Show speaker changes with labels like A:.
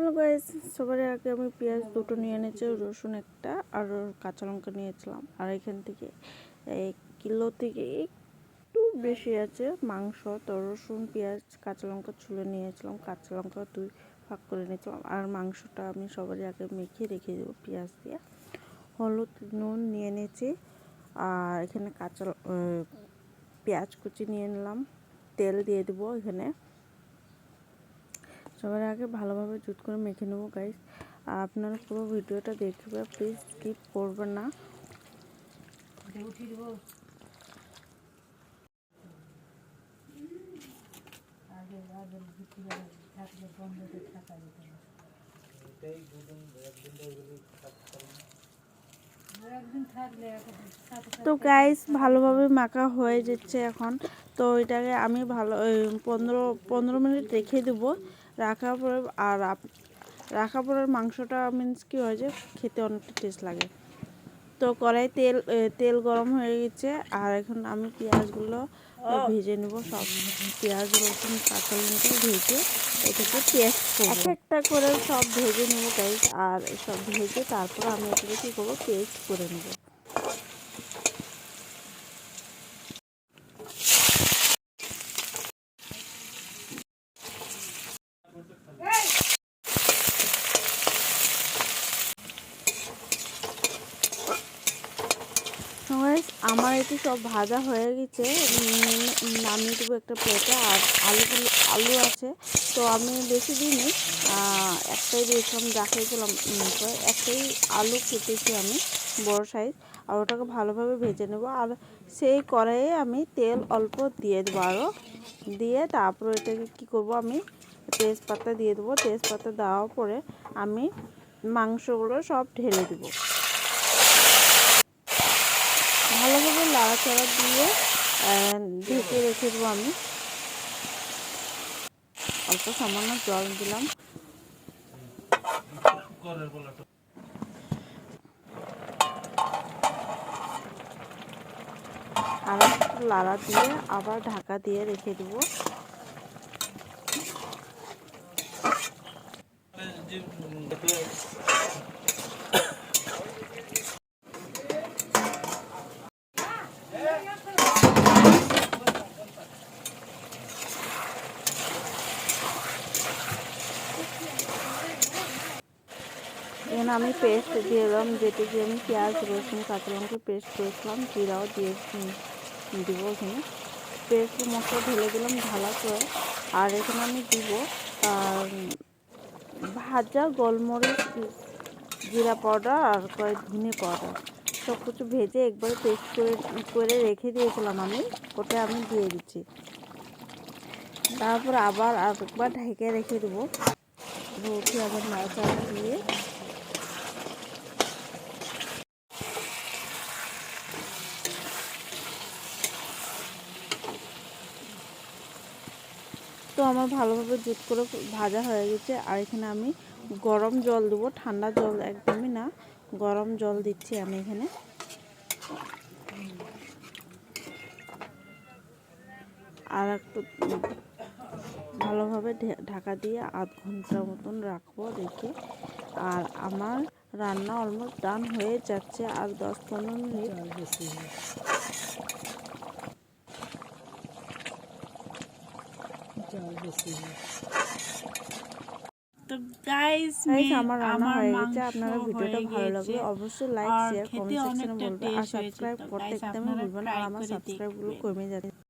A: Hello guys, সবার আগে আমি পেঁয়াজ দুটো নিয়ে এনেছি, রসুন একটা আর কাঁচা লঙ্কা নিয়েছিলাম। আর এখান থেকে 1 কিলো থেকে একটু বেশি আছে মাংস। তো রসুন, পেঁয়াজ, কাঁচা লঙ্কা ছুলে নিয়েছিলাম, কাঁচা লঙ্কা 2 ভাগ করে নিয়েছিলাম। আর মাংসটা আমি সবার আগে মেখে রেখে দেবো পেঁয়াজ দিয়ে। হলুদ, নুন নিয়ে নিয়েছি। আর এখানে পেঁয়াজ কুচি নিয়ে নিলাম, তেল দিয়ে দেবো। এখানে সবার আগে ভালোভাবে জুত করে মেখে নেবো গাইস। আপনারা পুরো ভিডিওটা দেখবে, প্লিজ স্কিপ করবেন না। তো গাইস ভালোভাবে মাখা হয়ে যাচ্ছে এখন। তো এটাকে আমি ভালো 15 মিনিট রেখে দেবো। রাখার পরে মাংসটা মিন্স কি হয় যে খেতে অনেকটা টেস্ট লাগে। তো কড়াই তেল গরম হয়ে গেছে। আর এখন আমি পেঁয়াজগুলো ভেজে নেব। সব পেঁয়াজ, রসুন, কাঁচা লঙ্কা ভেজে এটাকে পেস্ট করব। একটা করে সব ভেজে নেব গাইস। আর সব ভেজে তারপর আমি এটাকে কী করবো, পেস্ট করে নেব। আমার এটি সব ভাজা হয়ে গেছে, নামিয়ে দেবো একটা প্লেটে। আর আলু আছে, তো আমি বেশি দিইনি, একটাই দিয়েছিলাম, দেখাইছিলাম। একটাই আলু কেটেছি আমি বড় সাইজ। আর ওটাকে ভালোভাবে ভেজে নেব। আর সেই কড়াইয়ে আমি তেল অল্প দিয়ে দেবো, আরও দিয়ে তারপর এটাকে কী করব, আমি তেজপাতা দিয়ে দেবো। তেজপাতা দেওয়ার পরে আমি মাংসগুলো সব ঢেলে দেবো। ভালোভাবে নাড়াচাড়া দিয়ে ঢেকে রেখে দেবো। আমি অল্প সামান্য জল দিলাম। আর একটু লাড়া দিয়ে আবার ঢাকা দিয়ে রেখে দেবো। এখানে আমি পেস্ট দিয়ে দিলাম, যেটি দিয়ে আমি পেঁয়াজ, রসুন, কাঁচা লঙ্কা পেস্ট করেছিলাম, জিরাও দিয়ে দিব। এখানে পেস্ট মশলা ঢেলে দিলাম ঢালা করে। আর এখানে আমি দিব ভাজা গোলমরিচ, জিরা পাউডার আর ধনে পাউডার। সব কিছু ভেজে একবার পেস্ট করে রেখে দিয়েছিলাম আমি, ওটা আমি দিয়ে দিচ্ছি। তারপর আবার একবার ঢেকে রেখে দেবো। রুটি আবার নাড়াচাড়া দিয়ে তো আমার ভালোভাবে জুত করে ভাজা হয়ে গেছে। আর এখানে আমি গরম জল দেবো, ঠান্ডা জল একদমই না, গরম জল দিচ্ছি আমি এখানে। আর একটু ভালোভাবে ঢাকা দিয়ে আধ ঘন্টার মতন রাখবো রেখে। আর আমার রান্না অলমোস্ট ডান হয়ে যাচ্ছে, আর 10-15 মিনিট। তো গাইস আমার রান্না হয়ে গেছে। আপনারা ভিডিওটা ভালো লাগলে অবশ্যই লাইক, শেয়ার, কমেন্ট সেকশনে বলবেন। আর সাবস্ক্রাইব করতে একদমই ভুলবেন না। আর আমার সাবস্ক্রাইবগুলো কমে যাচ্ছে।